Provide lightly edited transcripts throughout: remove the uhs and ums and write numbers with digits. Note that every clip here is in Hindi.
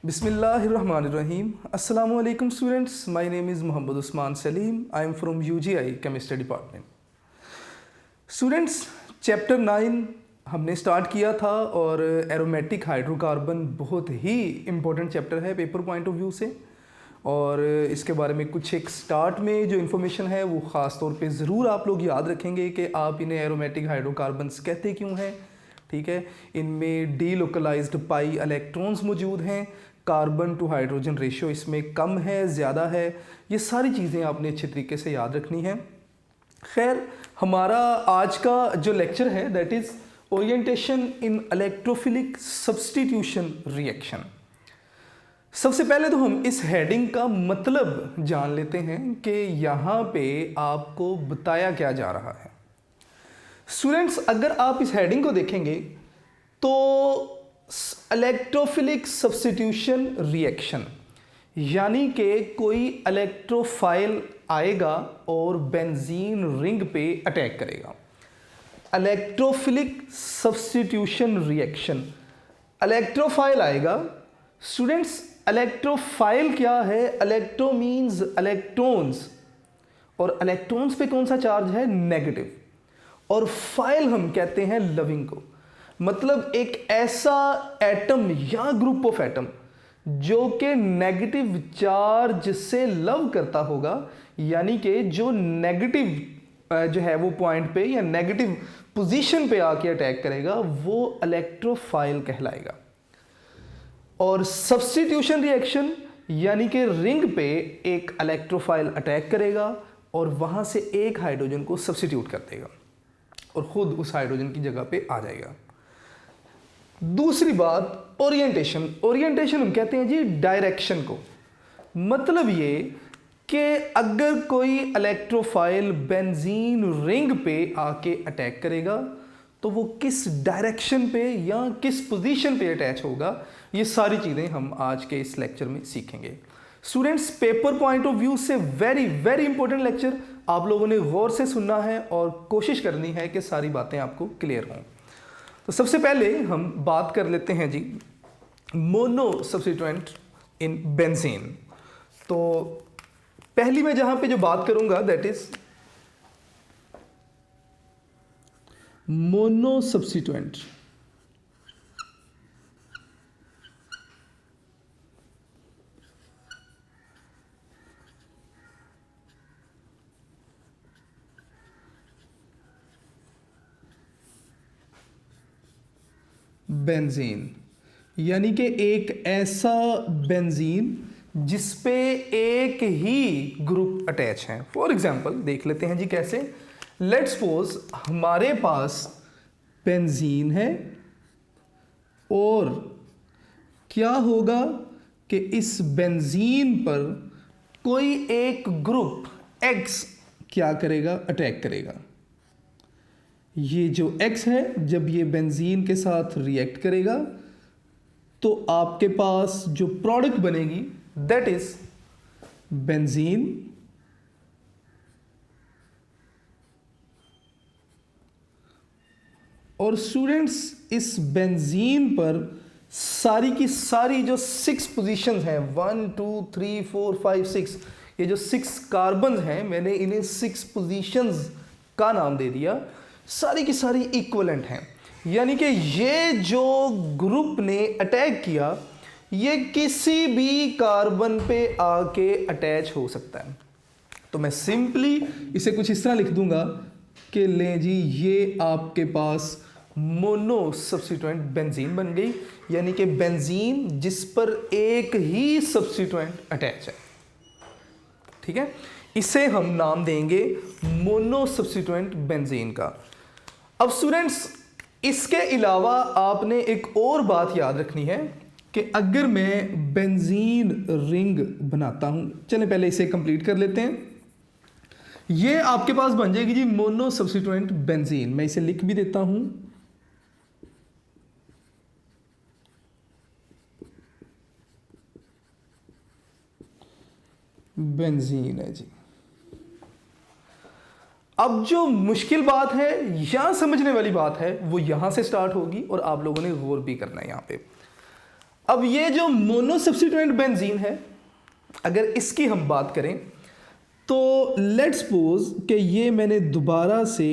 Bismillahirrahmanirrahim. Assalamu alaikum students. My name is Muhammad Usman Salim. I am from UGI Chemistry Department. Students, chapter 9 हमने स्टार्ट किया था और एरोमेटिक हाइड्रोकार्बन बहुत ही इम्पोर्टेंट चैप्टर है पेपर पॉइंट ऑफ व्यू से, और इसके बारे में कुछ एक स्टार्ट में जो इन्फॉर्मेशन है वो ख़ास तौर पे ज़रूर आप लोग याद रखेंगे कि आप इन्हें एरोमेटिक हाइड्रोकार्बन्स कहते क्यों हैं। ठीक है, इनमें डीलोकलाइज्ड पाई इलेक्ट्रॉन्स मौजूद हैं, कार्बन टू हाइड्रोजन रेशियो इसमें कम है ज़्यादा है, ये सारी चीज़ें आपने अच्छे तरीके से याद रखनी है। खैर, हमारा आज का जो लेक्चर है that is orientation in electrophilic substitution reaction. सबसे पहले तो हम इस हेडिंग का मतलब जान लेते हैं कि यहाँ पे आपको बताया क्या जा रहा है। स्टूडेंट्स, अगर आप इस हेडिंग को देखेंगे तो इलेक्ट्रोफिलिक सब्स्टिट्यूशन रिएक्शन यानी कि कोई इलेक्ट्रोफाइल आएगा और बेंजीन रिंग पे अटैक करेगा। इलेक्ट्रोफिलिक सब्स्टिट्यूशन रिएक्शन, इलेक्ट्रोफाइल आएगा। स्टूडेंट्स, इलेक्ट्रोफाइल क्या है? इलेक्ट्रो मीन्स इलेक्ट्रॉन्स, और इलेक्ट्रॉन्स पे कौन सा चार्ज है? नेगेटिव, और फाइल हम कहते हैं लविंग को, मतलब एक ऐसा एटम या ग्रुप ऑफ एटम जो कि नेगेटिव चार्ज से लव करता होगा, यानी कि जो नेगेटिव जो है वो पॉइंट पे या नेगेटिव पोजीशन पे आके अटैक करेगा वो इलेक्ट्रोफाइल कहलाएगा। और सब्स्टिट्यूशन रिएक्शन यानी कि रिंग पे एक इलेक्ट्रोफाइल अटैक करेगा और वहां से एक हाइड्रोजन को सब्स्टिट्यूट कर देगा और खुद उस हाइड्रोजन की जगह पे आ जाएगा। दूसरी बात, ओरिएंटेशन। ओरिएंटेशन हम कहते हैं जी डायरेक्शन को, मतलब ये कि अगर कोई इलेक्ट्रोफाइल बेंजीन रिंग पे आके अटैक करेगा तो वो किस डायरेक्शन पे या किस पोजीशन पे अटैच होगा, ये सारी चीज़ें हम आज के इस लेक्चर में सीखेंगे। Students, paper point of view से वेरी वेरी इंपॉर्टेंट लेक्चर, आप लोगों ने गौर से सुनना है और कोशिश करनी है कि सारी बातें आपको क्लियर हों। तो सबसे पहले हम बात कर लेते हैं जी मोनो सब्स्टिट्यूएंट इन बेंजीन। तो पहली मैं जहां पे जो बात करूंगा that is mono substituent. Benzene यानी कि एक ऐसा बेंजीन जिस पे एक ही ग्रुप अटैच है। फॉर एग्जांपल देख लेते हैं जी कैसे। लेट्स सपोज हमारे पास बेंजीन है और क्या होगा कि इस बेंजीन पर कोई एक ग्रुप X क्या करेगा? अटैक करेगा। ये जो X है जब ये बेंजीन के साथ रिएक्ट करेगा तो आपके पास जो प्रोडक्ट बनेगी दैट इज बेंजीन और स्टूडेंट्स इस बेंजीन पर सारी की सारी जो 6 पोजीशंस हैं 1 2 3 4 5 6, ये जो 6 कार्बन हैं मैंने इन्हें 6 पोजीशंस का नाम दे दिया। सारी की सारी इक्वलेंट हैं, यानी कि ये जो ग्रुप ने अटैक किया ये किसी भी कार्बन पे आके अटैच हो सकता है। तो मैं सिंपली इसे कुछ इस तरह लिख दूंगा कि लें जी ये आपके पास मोनो सब्स्टिट्यूएंट बेंजीन बन गई, यानी कि बेंजीन जिस पर एक ही सब्स्टिट्यूएंट अटैच है। ठीक है, इसे हम नाम देंगे मोनो सब्स्टिट्यूएंट बेंजीन का। अब स्टूडेंट्स, इसके अलावा आपने एक और बात याद रखनी है कि अगर मैं बेंजीन रिंग बनाता हूं, चलें पहले इसे कंप्लीट कर लेते हैं। ये आपके पास बन जाएगी जी मोनो सब्स्टिट्यूएंट बेंजीन। मैं इसे लिख भी देता हूं, बेंजीन है जी। अब जो मुश्किल बात है या समझने वाली बात है वो यहां से स्टार्ट होगी और आप लोगों ने गौर भी करना है। यहां पे अब ये जो मोनो सब्स्टिट्यूएंट बेंजीन है, अगर इसकी हम बात करें तो लेट्स सपोज कि ये मैंने दोबारा से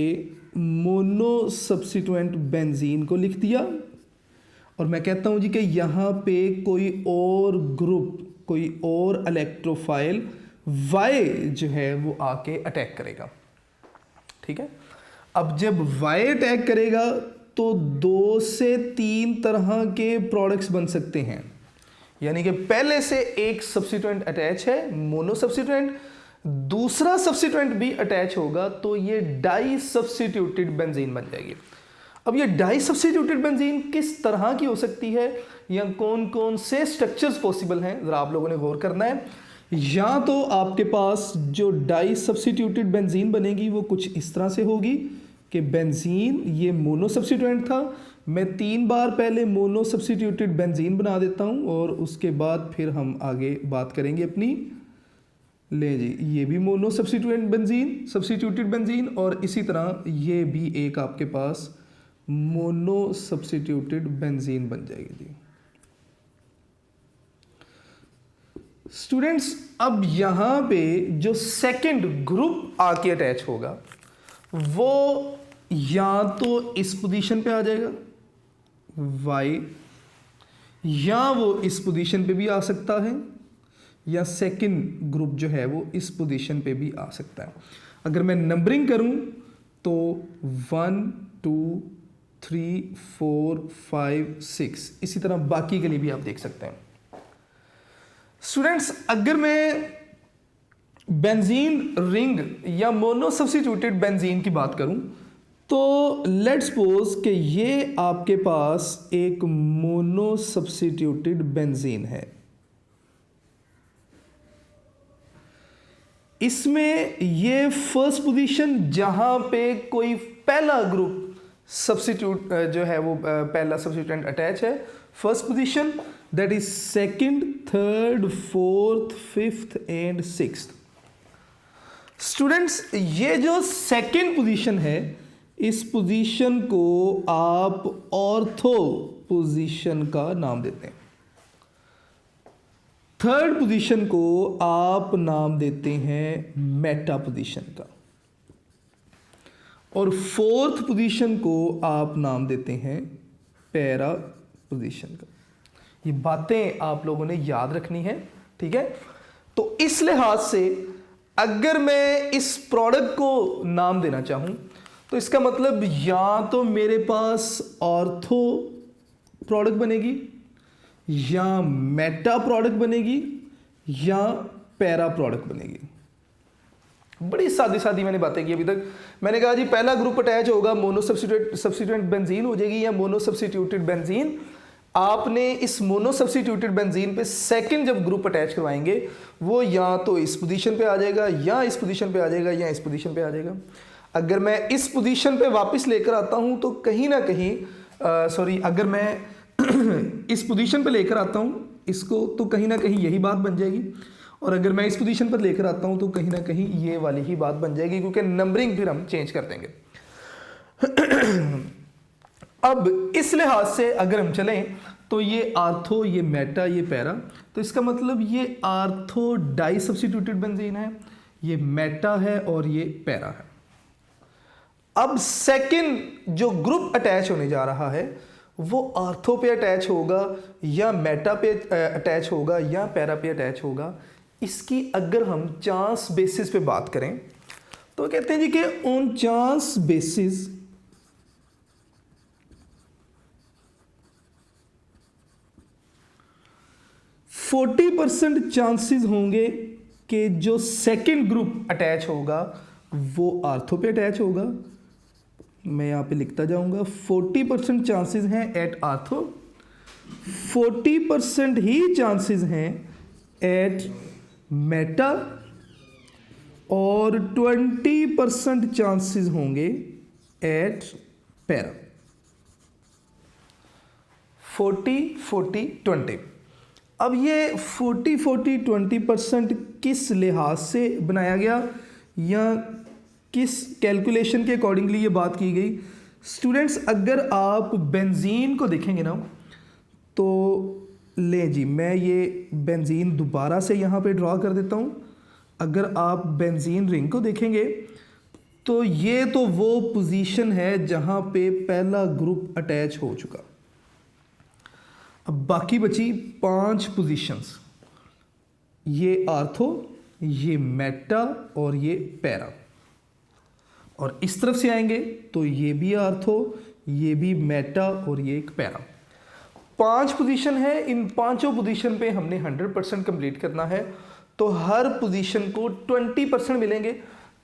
मोनो सब्स्टिट्यूएंट बेंजीन को लिख दिया और मैं कहता हूं जी कि यहाँ पे कोई और ग्रुप, कोई और इलेक्ट्रोफाइल Y जो है वो आके अटैक करेगा। ठीक है, अब जब Y अटैक करेगा तो 2 से 3 तरह के प्रोडक्ट्स बन सकते हैं, यानी कि पहले से एक सब्स्टिट्यूएंट अटैच है मोनो सब्स्टिट्यूएंट, दूसरा सब्स्टिट्यूएंट भी अटैच होगा तो ये डाई सब्स्टिट्यूटेड बेंजीन बन जाएगी। अब ये डाई सब्स्टिट्यूटेड बेंजीन किस तरह की हो सकती है या कौन कौन से स्ट्रक्चर्स पॉसिबल हैं, जरा आप लोगों ने गौर करना है। या तो आपके पास जो डाई सब्स्टिट्यूटेड बेंजीन बनेगी वो कुछ इस तरह से होगी कि बेंजीन ये मोनो सब्स्टिट्यूएंट था, मैं 3 बार पहले मोनो सब्स्टिट्यूटेड बेंजीन बना देता हूं और उसके बाद फिर हम आगे बात करेंगे अपनी। ले जी, ये भी मोनो सब्स्टिट्यूटेड बेंजीन और इसी तरह ये भी एक आपके पास मोनो सब्स्टिट्यूटेड बेंजीन बन जाएगी जी। स्टूडेंट्स, अब यहां पे जो सेकंड ग्रुप आके अटैच होगा वो या तो इस पोजीशन पे आ जाएगा Y, या वो इस पोजीशन पे भी आ सकता है, या सेकंड ग्रुप जो है वो इस पोजीशन पे भी आ सकता है। अगर मैं नंबरिंग करूं तो 1 2 3 4 5 6, इसी तरह बाकी के लिए भी आप देख सकते हैं। स्टूडेंट्स, अगर मैं बेंजीन रिंग या मोनो सब्स्टिट्यूटेड बेंजीन की बात करूं तो लेट्स सपोज कि ये आपके पास एक मोनो सब्स्टिट्यूटेड बेंजीन है। इसमें ये फर्स्ट पोजीशन जहां पे कोई पहला ग्रुप सब्स्टिट्यूट जो है वो पहला सब्स्टिट्यूएंट अटैच है, first position, that is second, third, fourth, fifth and sixth. Students, ये जो सेकंड पोजीशन है इस पोजीशन को आप ऑर्थो पोजीशन का नाम देते हैं, थर्ड पोजीशन को आप नाम देते हैं मेटा पोजीशन का, और फोर्थ पोजीशन को आप नाम देते हैं पैरा पोजीशन का। ये बातें आप लोगों ने याद रखनी है, ठीक है। तो इस लिहाज से अगर मैं इस प्रोडक्ट को नाम देना चाहूं तो इसका मतलब या तो मेरे पास ऑर्थो प्रोडक्ट बनेगी, या मेटा प्रोडक्ट बनेगी, या पैरा प्रोडक्ट बनेगी। बड़ी सादी सादी मैंने बातें की अभी तक। मैंने कहा जी पहला ग्रुप अटैच होगा मोनो सब्स्टिट्यूएंट बेंजीन हो जाएगी या मोनो सब्स्टिट्यूटेड बेंजीन। आपने इस मोनो सब्स्टिट्यूटेड बेंजीन पे सेकंड जब ग्रुप अटैच करवाएंगे वो या तो इस पोजीशन पे आ जाएगा, या इस पोजीशन पे आ जाएगा, या इस पोजीशन पे आ जाएगा। अगर मैं इस पोजीशन पे वापस लेकर आता हूं तो कहीं ना कहीं अगर मैं इस पोजीशन पे लेकर आता हूं इसको तो कहीं ना कहीं यही बात बन जाएगी, और अगर मैं इस पोजीशन पर लेकर आता हूं तो कहीं ना कहीं ये वाली ही बात बन जाएगी, क्योंकि नंबरिंग फिर हम चेंज कर देंगे। अब इस लिहाज से अगर हम चलें तो ये आर्थो, ये मेटा, ये पैरा, तो इसका मतलब ये आर्थो डाई सब्स्टिट्यूटेड बेंजीन है, ये मेटा है और ये पैरा है। अब सेकंड जो ग्रुप अटैच होने जा रहा है वो आर्थो पे अटैच होगा, या मेटा पे अटैच होगा, या पैरा पे अटैच होगा। इसकी अगर हम चांस बेसिस पे बात करें तो कहते हैं जी कि ऑन चांस बेसिस %40 चांसेस होंगे कि जो सेकंड ग्रुप अटैच होगा वो आर्थो पे अटैच होगा। मैं यहाँ पे लिखता जाऊंगा, 40% चांसेस हैं एट आर्थो, 40% ही चांसेस हैं एट मेटा, और 20% चांसेस होंगे एट पैरा। 40-40-20। अब ये 40-40-20% किस लिहाज से बनाया गया या किस कैलकुलेशन के अकॉर्डिंगली ये बात की गई? स्टूडेंट्स, अगर आप बेंजीन को देखेंगे ना तो ले जी, मैं ये बेंजीन दोबारा से यहाँ पे ड्रॉ कर देता हूँ। अगर आप बेंजीन रिंग को देखेंगे तो ये तो वो पोजीशन है जहाँ पे पहला ग्रुप अटैच हो चुका। अब बाकी बची 5 पोजीशंस, ये आर्थो, ये मेटा और ये पैरा। और इस तरफ से आएंगे तो ये भी आर्थो, ये भी मेटा और ये एक पैरा। 5 पोजीशन है, इन पांचों पोजीशन पे हमने 100% कंप्लीट करना है। तो हर पोजीशन को 20% मिलेंगे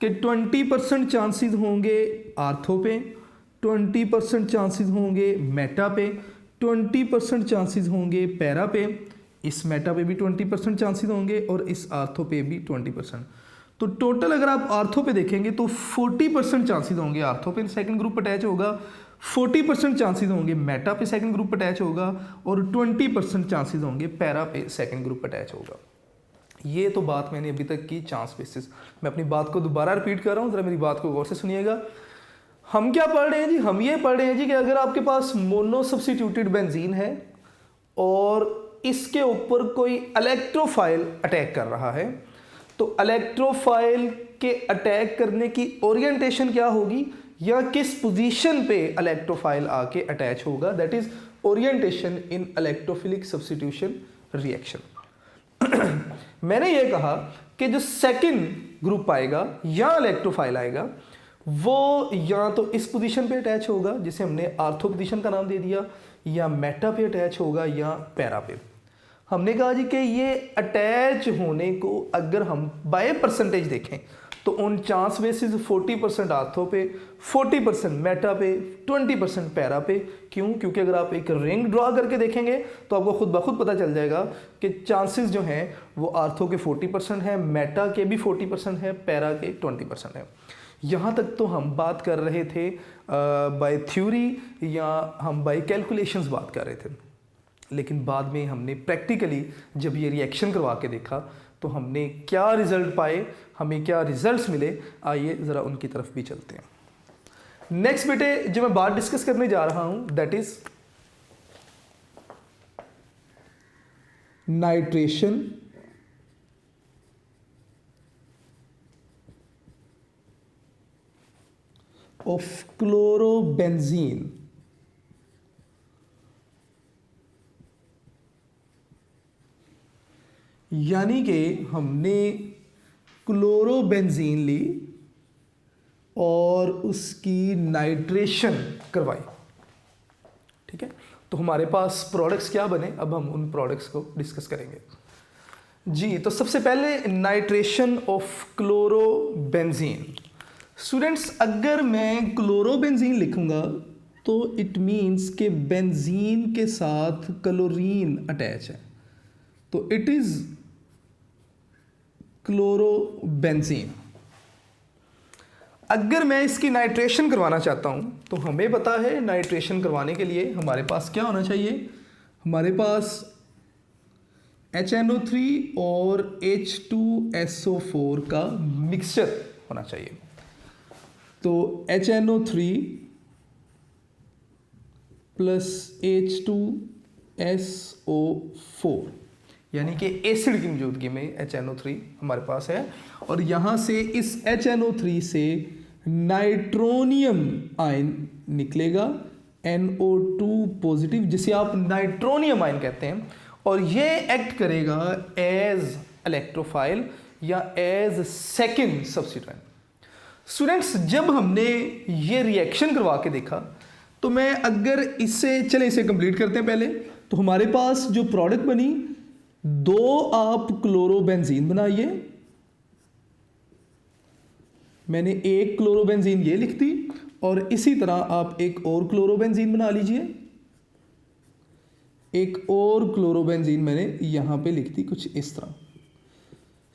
कि 20% चांसेस होंगे आर्थो पे, 20% चांसेस होंगे मेटा पे, 20% चांसेस होंगे पैरा पे, इस मेटा पे भी 20% चांसेस होंगे और इस आर्थो पे भी 20%। तो टोटल अगर आप आर्थो पे देखेंगे तो 40% चांसेस होंगे आर्थो पे सेकंड ग्रुप अटैच होगा, 40% चांसेस होंगे मेटा पे सेकंड ग्रुप अटैच होगा और 20% चांसेस होंगे पैरा पे सेकंड ग्रुप अटैच होगा। ये तो बात मैंने अभी तक की चांस बेसिस। मैं अपनी बात को दोबारा रिपीट कर रहा हूँ, ज़रा मेरी बात को गौर से सुनिएगा। हम क्या पढ़ रहे हैं जी? हम ये पढ़ रहे हैं जी कि अगर आपके पास मोनो सब्स्टिट्यूटेड बेंजीन है और इसके ऊपर कोई इलेक्ट्रोफाइल अटैक कर रहा है, तो इलेक्ट्रोफाइल के अटैक करने की ओरिएंटेशन क्या होगी या किस पोजीशन पे इलेक्ट्रोफाइल आके अटैच होगा, that is orientation in electrophilic substitution reaction. मैंने ये कहा कि जो सेकंड ग्रुप आएगा या इलेक्ट्रोफाइल आएगा वो या तो इस पोजीशन पे अटैच होगा जिसे हमने आर्थो पोजीशन का नाम दे दिया, या मेटा पे अटैच होगा या पैरा पे। हमने कहा जी कि ये अटैच होने को अगर हम बाय परसेंटेज देखें तो उन चांस बेसिस 40% आर्थो पे, 40% मेटा पे, 20% पैरा पे। क्यों? क्योंकि अगर आप एक रिंग ड्रॉ करके देखेंगे तो आपको खुद ब खुद पता चल जाएगा कि चांसेस जो हैं वो आर्थो के 40% है, मेटा के भी 40% है, पैरा के 20% है। यहाँ तक तो हम बात कर रहे थे बाय थ्योरी या हम बाय कैलकुलेशंस बात कर रहे थे, लेकिन बाद में हमने प्रैक्टिकली जब ये रिएक्शन करवा के देखा तो हमने क्या रिजल्ट पाए, हमें क्या रिजल्ट्स मिले, आइए ज़रा उनकी तरफ भी चलते हैं। नेक्स्ट बेटे जो मैं बात डिस्कस करने जा रहा हूं that is nitration of chlorobenzene यानी कि हमने क्लोरोबेंजीन ली और उसकी नाइट्रेशन करवाई। ठीक है, तो हमारे पास प्रोडक्ट्स क्या बने, अब हम उन प्रोडक्ट्स को डिस्कस करेंगे जी। तो सबसे पहले नाइट्रेशन ऑफ क्लोरोबेंजीन। स्टूडेंट्स अगर मैं क्लोरोबेंजीन लिखूंगा तो इट मीन्स के बेंजीन के साथ क्लोरीन अटैच है, तो इट इज क्लोरोबेंजीन। अगर मैं इसकी नाइट्रेशन करवाना चाहता हूं तो हमें पता है नाइट्रेशन करवाने के लिए हमारे पास क्या होना चाहिए, हमारे पास HNO3 और H2SO4 का मिक्सचर होना चाहिए। तो HNO3 प्लस H2SO4 यानी कि एसिड की मौजूदगी में HNO3 हमारे पास है, और यहाँ से इस HNO3 से नाइट्रोनियम आयन निकलेगा NO2 पॉजिटिव, जिसे आप नाइट्रोनियम आयन कहते हैं, और ये एक्ट करेगा एज इलेक्ट्रोफाइल या एज सेकेंड सब्स्टिट्यूएंट। स्टूडेंट्स जब हमने ये रिएक्शन करवा के देखा तो मैं अगर इससे चले इसे कंप्लीट करते हैं पहले, तो हमारे पास जो प्रोडक्ट बनी, 2 आप क्लोरोबेंजीन बनाइए, मैंने एक क्लोरोबेंजीन ये लिख दी, और इसी तरह आप एक और क्लोरोबेंजीन बना लीजिए, एक और क्लोरोबेंजीन मैंने यहां पे लिख दी कुछ इस तरह।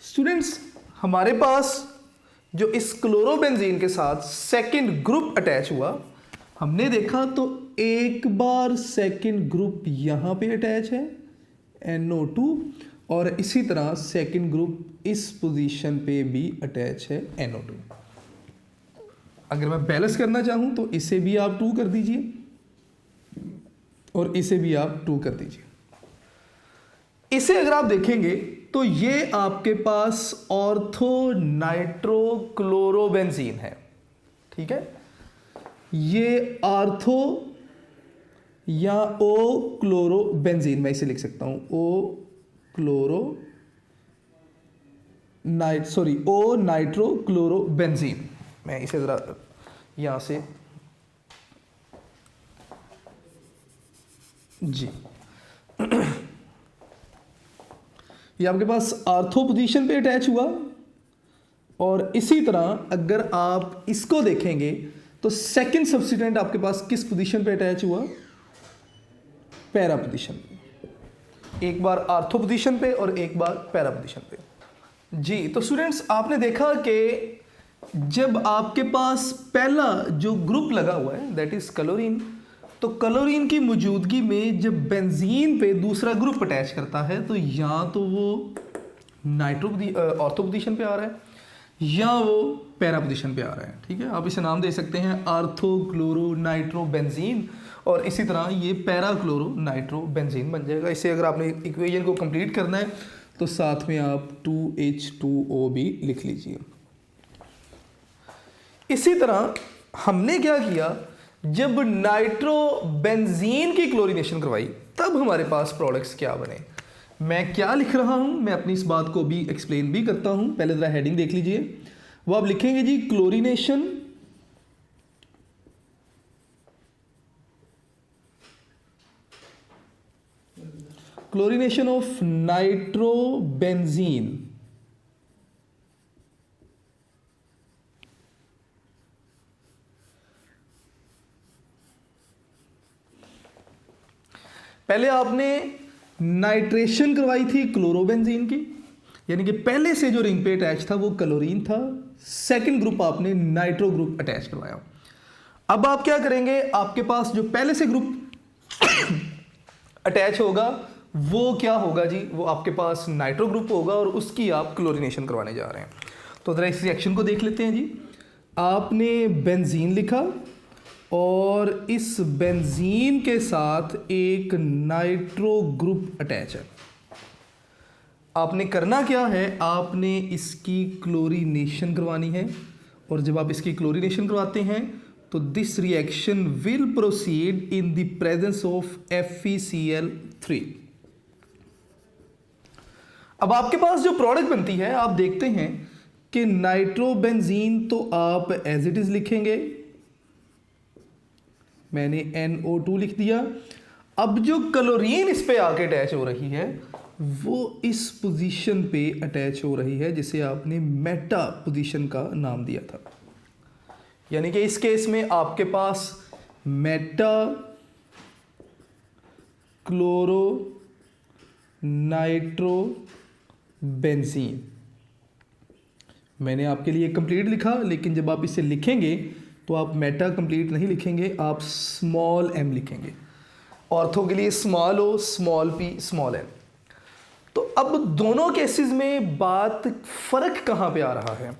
स्टूडेंट्स हमारे पास जो इस क्लोरोबेंजीन के साथ सेकंड ग्रुप अटैच हुआ, हमने देखा तो एक बार सेकंड ग्रुप यहां पे अटैच है NO2, और इसी तरह सेकंड ग्रुप इस पोजीशन पे भी अटैच है NO2। अगर मैं बैलेंस करना चाहूं तो इसे भी आप 2 कर दीजिए और इसे भी आप 2 कर दीजिए। इसे अगर आप देखेंगे तो ये आपके पास ऑर्थो नाइट्रोक्लोरोबेंजीन है, ठीक है। ये ऑर्थो या ओ क्लोरोबेंजीन, मैं इसे लिख सकता हूं ओ नाइट्रोक्लोरोबेंजीन। मैं इसे जरा यहां से जी ये आपके पास आर्थो पोजीशन पे अटैच हुआ, और इसी तरह अगर आप इसको देखेंगे तो सेकंड सब्स्टिट्यूएंट आपके पास किस पोजीशन पे अटैच हुआ, पैरा पोजीशन पे। एक बार आर्थो पोजीशन पे और एक बार पैरा पोजीशन पे। जी तो स्टूडेंट्स, आपने देखा कि जब आपके पास पहला जो ग्रुप लगा हुआ है दैट इज क्लोरीन, तो क्लोरीन की मौजूदगी में जब बेंजीन पे दूसरा ग्रुप अटैच करता है तो या तो वो ऑर्थो पोजीशन पे आ रहा है या वो पैरा पोजीशन पे आ रहा है, ठीक है। आप इसे नाम दे सकते हैं आर्थो क्लोरो नाइट्रो बेंजीन, और इसी तरह ये पैरा क्लोरो नाइट्रो बेंजीन बन जाएगा। इसे अगर आपने इक्वेशन को कंप्लीट करना है तो साथ में आप 2H2O भी लिख लीजिए। इसी तरह हमने क्या किया, जब नाइट्रोबेंजीन की क्लोरीनेशन करवाई तब हमारे पास प्रोडक्ट्स क्या बने। मैं क्या लिख रहा हूं, मैं अपनी इस बात को भी एक्सप्लेन भी करता हूं। पहले जरा हेडिंग देख लीजिए, वो आप लिखेंगे जी क्लोरीनेशन ऑफ नाइट्रोबेंजीन। पहले आपने नाइट्रेशन करवाई थी क्लोरोबेंजीन की, यानी कि पहले से जो रिंग पे अटैच था वो क्लोरीन था, सेकंड ग्रुप आपने नाइट्रो ग्रुप अटैच करवाया। अब आप क्या करेंगे, आपके पास जो पहले से ग्रुप अटैच होगा वो क्या होगा जी, वो आपके पास नाइट्रो ग्रुप होगा और उसकी आप क्लोरीनेशन करवाने जा रहे हैं। तो जरा इस रिएक्शन को देख लेते हैं जी। आपने बेंजीन लिखा और इस बेंजीन के साथ एक नाइट्रो ग्रुप अटैच है। आपने करना क्या है, आपने इसकी क्लोरीनेशन करवानी है, और जब आप इसकी क्लोरीनेशन करवाते हैं तो this reaction will proceed in the presence of FeCl3। अब आपके पास जो प्रोडक्ट बनती है, आप देखते हैं कि नाइट्रोबेंजीन तो आप एज इट इज लिखेंगे, मैंने NO2 लिख दिया। अब जो क्लोरीन इस पे आके अटैच हो रही है वो इस पोजीशन पे अटैच हो रही है, जिसे आपने मेटा पोजीशन का नाम दिया था। यानी कि इस केस में आपके पास मेटा क्लोरो नाइट्रो बेंजीन, मैंने आपके लिए कंप्लीट लिखा, लेकिन जब आप इसे लिखेंगे तो आप मेटा कंप्लीट नहीं लिखेंगे, आप स्मॉल m लिखेंगे। ऑर्थो के लिए small o, small p, small n। तो अब दोनों केसेस में बात फर्क कहां पे आ रहा है।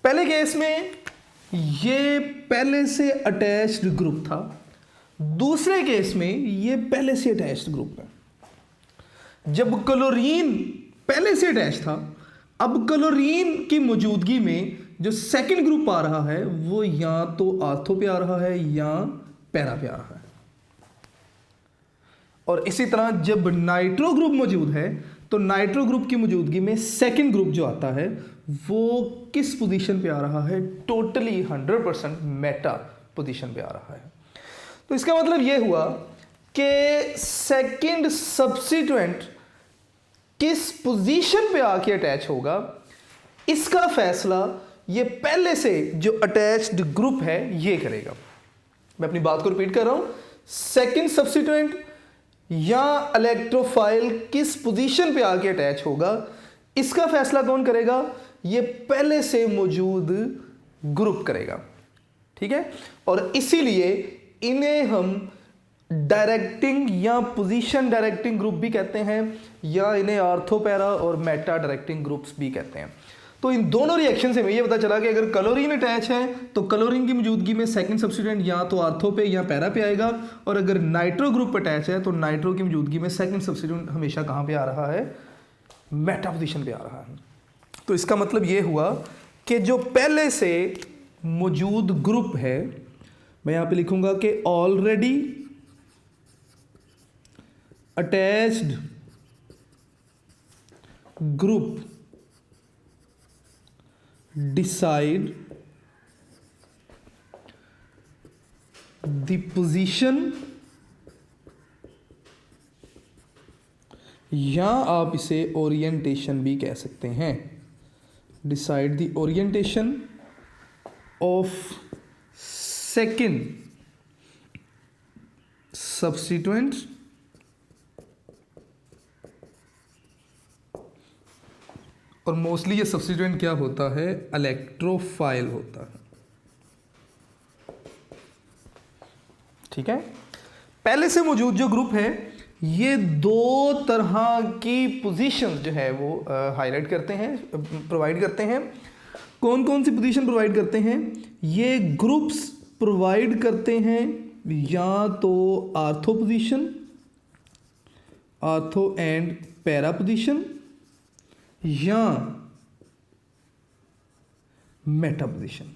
पहले केस में ये पहले से अटैच्ड ग्रुप था, दूसरे केस में ये पहले से अटैच्ड ग्रुप है। जब क्लोरीन पहले से अटैच था, अब क्लोरीन की मौजूदगी में जो सेकंड ग्रुप आ रहा है वो या तो आर्थो पे आ रहा है या पैरा पे आ रहा है। और इसी तरह जब नाइट्रो ग्रुप मौजूद है तो नाइट्रो ग्रुप की मौजूदगी में सेकंड ग्रुप जो आता है वो किस पोजीशन पे आ रहा है, टोटली 100% मेटा पोजीशन पे आ रहा है। तो इसका मतलब ये हुआ कि सेकंड सब्स्टिट्यूएंट किस पोजीशन पे आके अटैच होगा, इसका फैसला ये पहले से जो अटैच्ड ग्रुप है ये करेगा। मैं अपनी बात को रिपीट कर रहा हूं, सेकंड सब्स्टिट्यूएंट या इलेक्ट्रोफाइल किस पोजीशन पे आके अटैच होगा, इसका फैसला कौन करेगा, ये पहले से मौजूद ग्रुप करेगा, ठीक है। और इसीलिए इन्हें हम डायरेक्टिंग या पोजीशन डायरेक्टिंग ग्रुप भी कहते हैं, या इन्हें आर्थो पैरा और मेटा डायरेक्टिंग ग्रुप्स भी कहते हैं। तो इन दोनों रिएक्शन से हमें ये पता चला कि अगर क्लोरीन अटैच है तो क्लोरीन की मौजूदगी में सेकंड सब्स्टिट्यूएंट या तो आर्थो पे या पैरा पे आएगा, और अगर नाइट्रो ग्रुप अटैच है तो नाइट्रो की मौजूदगी में सेकंड सब्स्टिट्यूएंट हमेशा कहाँ पे आ रहा है, मेटा पोजीशन पे आ रहा है। तो इसका मतलब ये हुआ कि जो पहले से मौजूद ग्रुप है, मैं यहां पे लिखूंगा कि already attached group decide the position, या आप इसे ओरिएंटेशन भी कह सकते हैं, decide the orientation of second substituent और मोस्टली ये सब्स्टिट्यूएंट क्या होता है, इलेक्ट्रोफाइल होता है। ठीक है, पहले से मौजूद जो ग्रुप है ये दो तरह की पोजीशंस जो है वो हाईलाइट करते हैं, प्रोवाइड करते हैं। कौन कौन सी पोजीशन प्रोवाइड करते हैं, ये ग्रुप्स प्रोवाइड करते हैं या तो ortho position, ortho and para position, या मेटा पोजीशन,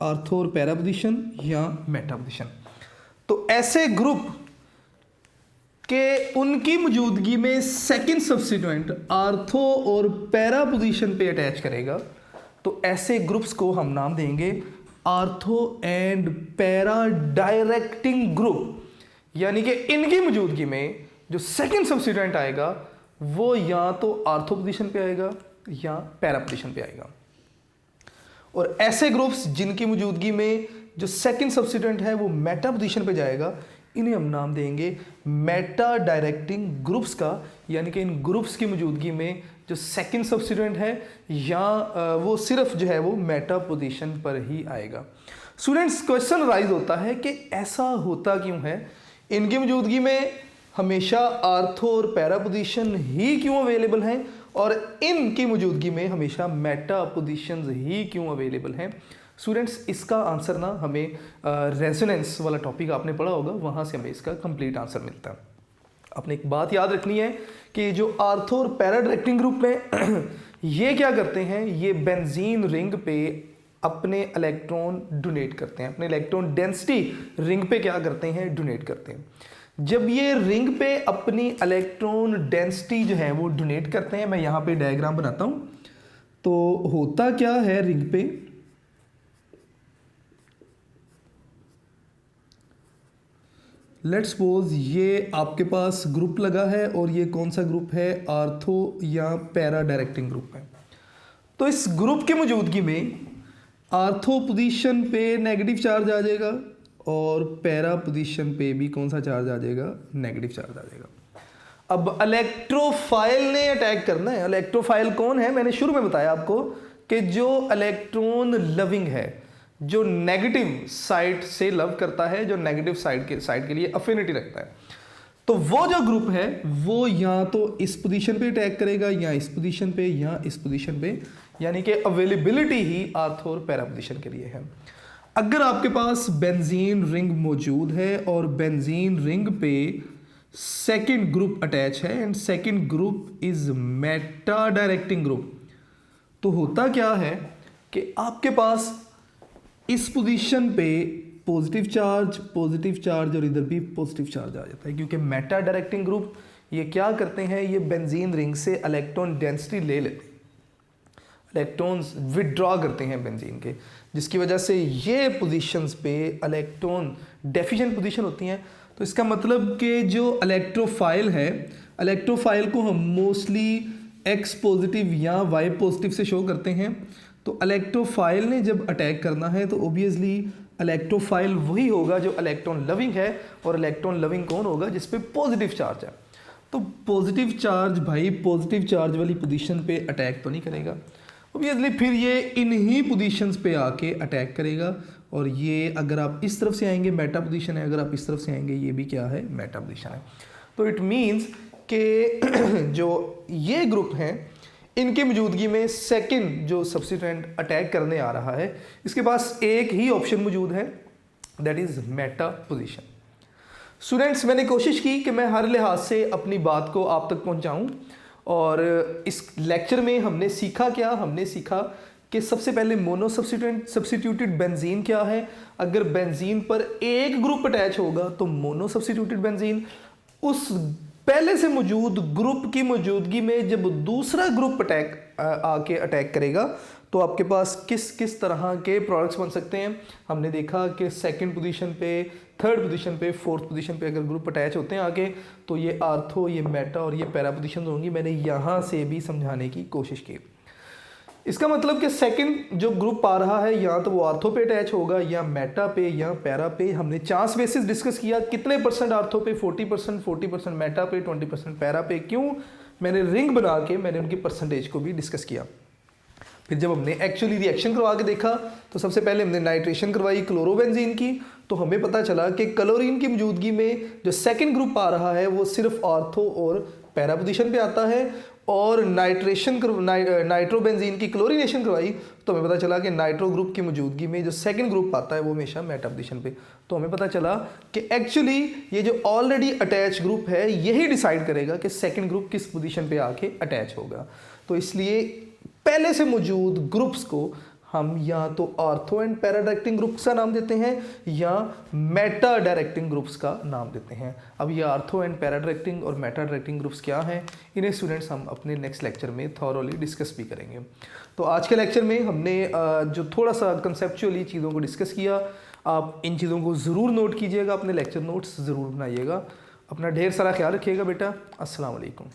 आर्थो और पैरा पोजीशन या मेटा पोजीशन। तो ऐसे ग्रुप के उनकी मौजूदगी में सेकंड सब्स्टिट्यूएंट आर्थो और पैरा पोजीशन पे अटैच करेगा, तो ऐसे ग्रुप्स को हम नाम देंगे ortho and para directing group. यानी कि इनकी मौजूदगी में जो सेकंड सब्स्टिट्यूएंट आएगा वो या तो आर्थो पोजीशन पे आएगा या पैरा पोजीशन पे आएगा। और ऐसे ग्रुप्स जिनकी मौजूदगी में जो सेकंड सब्स्टिट्यूएंट है वो मेटा पोजीशन पे जाएगा, इन्हें हम नाम देंगे मेटा डायरेक्टिंग ग्रुप्स का। यानी कि इन ग्रुप्स की मौजूदगी में जो सेकंड सब्स्टिट्यूएंट है या वो सिर्फ जो है वो मेटा पोजीशन पर ही आएगा। स्टूडेंट्स, क्वेश्चन राइज होता है कि ऐसा होता क्यों है, इनकी मौजूदगी में हमेशा आर्थो और पैरा पोजीशन ही क्यों अवेलेबल हैं और इनकी मौजूदगी में हमेशा मेटा पोजीशंस ही क्यों अवेलेबल हैं। स्टूडेंट्स, इसका आंसर ना हमें रेजोनेंस वाला टॉपिक आपने पढ़ा होगा, वहाँ से हमें इसका कंप्लीट आंसर मिलता है। आपने एक बात याद रखनी है कि जो आर्थो और पैरा डायरेक्टिंग ग्रुप हैं ये क्या करते हैं, ये बेंजीन रिंग पे अपने इलेक्ट्रॉन डोनेट करते हैं, अपने इलेक्ट्रॉन डेंसिटी रिंग पे क्या करते हैं, डोनेट करते हैं। जब ये रिंग पे अपनी इलेक्ट्रॉन डेंसिटी जो है वो डोनेट करते हैं, मैं यहाँ पे डायग्राम बनाता हूँ। तो होता क्या है, रिंग पे लेट्स सपोज ये आपके पास ग्रुप लगा है और ये कौन सा ग्रुप है, आर्थो या पैरा डायरेक्टिंग ग्रुप है। तो इस ग्रुप की मौजूदगी में आर्थो पोजीशन पे नेगेटिव चार्ज आ जाएगा और पैरा पोजीशन पे भी कौन सा चार्ज आ जाएगा, नेगेटिव चार्ज आ जाएगा। अब इलेक्ट्रोफाइल ने अटैक करना है। इलेक्ट्रोफाइल कौन है, मैंने शुरू में बताया आपको कि जो इलेक्ट्रॉन लविंग है, जो नेगेटिव साइड से लव करता है, जो नेगेटिव साइड के लिए अफिनिटी रखता है, तो वो जो ग्रुप है वो या तो इस पोजीशन पे अटैक करेगा या इस पोजीशन पे या इस पोजीशन पे। यानी कि अवेलेबिलिटी ही आर्थो और पैरा पोजीशन के लिए है। अगर आपके पास बेंजीन रिंग मौजूद है और बेंजीन रिंग पे सेकंड ग्रुप अटैच है and second group is Meta directing group, तो होता क्या है कि आपके पास इस पोजीशन पे पॉजिटिव चार्ज और इधर भी पॉजिटिव चार्ज आ जाता है, क्योंकि मेटा डायरेक्टिंग ग्रुप ये क्या करते हैं, ये बेंजीन रिंग से इलेक्ट्रॉन डेंसिटी ले लेते हैं, इलेक्ट्रॉन्स विड्रॉ करते हैं बेंजीन के, जिसकी वजह से ये पोजीशंस पे इलेक्ट्रॉन डेफिशिएंट पोजीशन होती हैं। तो इसका मतलब कि जो इलेक्ट्रोफाइल है, इलेक्ट्रोफाइल को हम मोस्टली एक्स पॉजिटिव या वाई पॉजिटिव से शो करते हैं। तो इलेक्ट्रोफाइल ने जब अटैक करना है तो ओबियसली इलेक्ट्रोफाइल वही होगा जो इलेक्ट्रॉन लविंग है, और इलेक्ट्रॉन लविंग कौन होगा, जिस पे पॉजिटिव चार्ज है। तो पॉजिटिव चार्ज भाई पॉजिटिव चार्ज वाली पोजीशन पे अटैक तो नहीं करेगा, ओबियसली फिर ये इन्हीं पोजीशंस पे आके अटैक करेगा। और ये अगर आप इस तरफ से आएंगे मेटा पोजीशन है, अगर आप इस तरफ से आएंगे ये भी क्या है, मेटा पोजीशन है। तो इट मीन्स कि जो ये ग्रुप हैं इनकी मौजूदगी में सेकंड जो सब्स्टिट्यूएंट अटैक करने आ रहा है, इसके पास एक ही ऑप्शन मौजूद है, that is Meta position. Students, मैंने कोशिश की कि मैं हर लिहाज से अपनी बात को आप तक पहुंचाऊं, और इस लेक्चर में हमने सीखा क्या? हमने सीखा कि सबसे पहले मोनो सब्स्टिट्यूटेड बेंजीन क्या है। अगर बेंजीन पर एक ग्रुप अटैच होगा तो मोनो सब्स्टिट्यूटेड बेंजीन, उस पहले से मौजूद ग्रुप की मौजूदगी में जब दूसरा ग्रुप आके अटैक करेगा तो आपके पास किस किस तरह के प्रोडक्ट्स बन सकते हैं। हमने देखा कि सेकंड पोजीशन पे, थर्ड पोजीशन पे, फोर्थ पोजीशन पे अगर ग्रुप अटैच होते हैं आगे तो ये आर्थो, ये मेटा और ये पैरा पोजीशन होंगी। मैंने यहाँ से भी समझाने की कोशिश की। इसका मतलब कि सेकंड जो ग्रुप आ रहा है या तो वो आर्थो पे अटैच होगा या मेटा पे या पैरा पे। हमने चांस बेसिस डिस्कस किया, कितने परसेंट आर्थो पे, 40%, 40% मेटा पे, 20% पैरा पे। क्यों? मैंने रिंग बना के मैंने उनकी परसेंटेज को भी डिस्कस किया। फिर जब हमने एक्चुअली रिएक्शन करवा के देखा तो सबसे पहले हमने नाइट्रेशन करवाई क्लोरोबेंजीन की, तो हमें पता चला कि क्लोरीन की मौजूदगी में जो सेकंड ग्रुप आ रहा है वो सिर्फ आर्थो और पैरा पोजीशन पे आता है, और नाइट्रोबेंजीन की क्लोरीनेशन करवाई तो हमें पता चला कि नाइट्रो ग्रुप की मौजूदगी में जो सेकंड ग्रुप आता है वो हमेशा मेटा पोजीशन पे। तो हमें पता चला कि एक्चुअली ये जो ऑलरेडी अटैच ग्रुप है यही डिसाइड करेगा कि सेकंड ग्रुप किस पोजीशन पे आके अटैच होगा। तो इसलिए पहले से मौजूद ग्रुप्स को हम या तो ortho and para directing groups का नाम देते हैं या मेटा डायरेक्टिंग ग्रुप्स का नाम देते हैं। अब ये आर्थो एंड पैरा डायरेक्टिंग और मेटा डायरेक्टिंग ग्रुप्स क्या हैं, इन्हें स्टूडेंट्स हम अपने नेक्स्ट लेक्चर में थॉरोली डिस्कस भी करेंगे। तो आज के लेक्चर में हमने जो थोड़ा सा कंसेप्चुअली चीज़ों को डिस्कस किया, आप इन चीज़ों को ज़रूर नोट कीजिएगा, अपने लेक्चर नोट्स ज़रूर बनाइएगा। अपना ढेर सारा ख्याल रखिएगा बेटा। अस्सलाम वालेकुम।